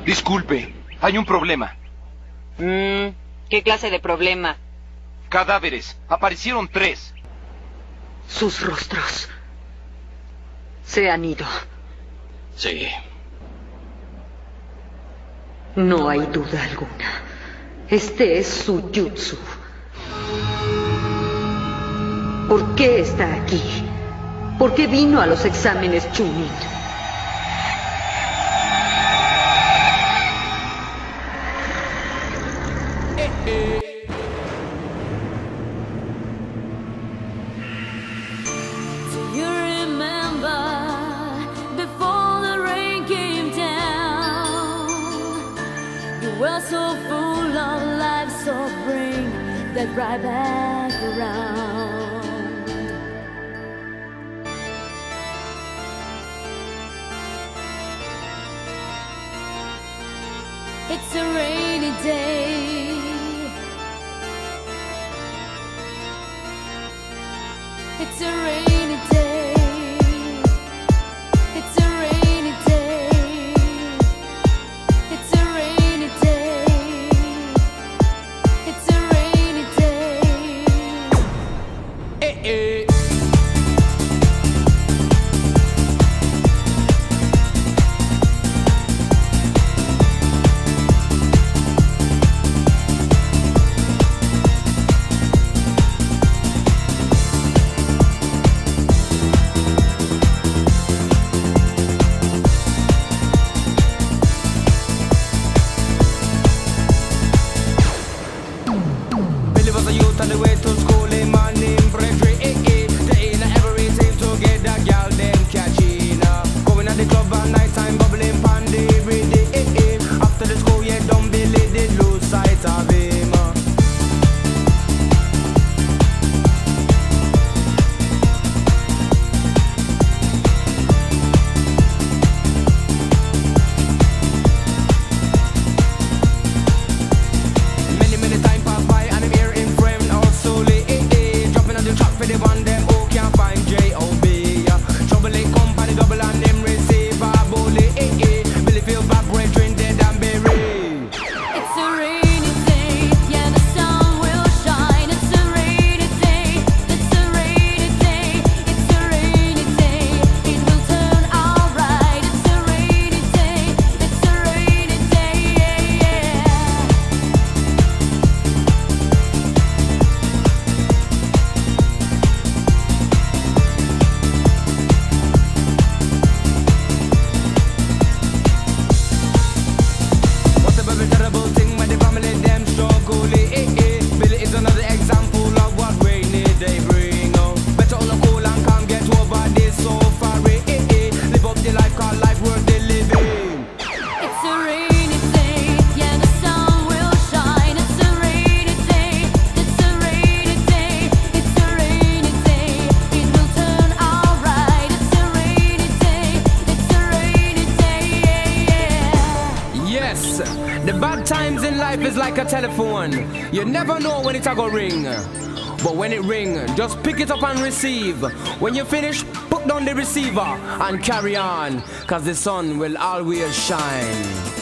Disculpe, hay un problema. ¿Qué clase de problema? Cadáveres. Aparecieron 3. Sus rostros se han ido. Sí. No hay duda alguna. Este es su jutsu. ¿Por qué está aquí? ¿Por qué vino a los exámenes Chunin? So full of life, so bring that right back around. It's a rainy day. It's a rainy day. It's a rainy day. It's a rainy day. It's a rainy day. The bad times in life is like a telephone. You never know when it's a go ring. But when it ring, just pick it up and receive. When you finish, put down the receiver and carry on, 'cause the sun will always shine.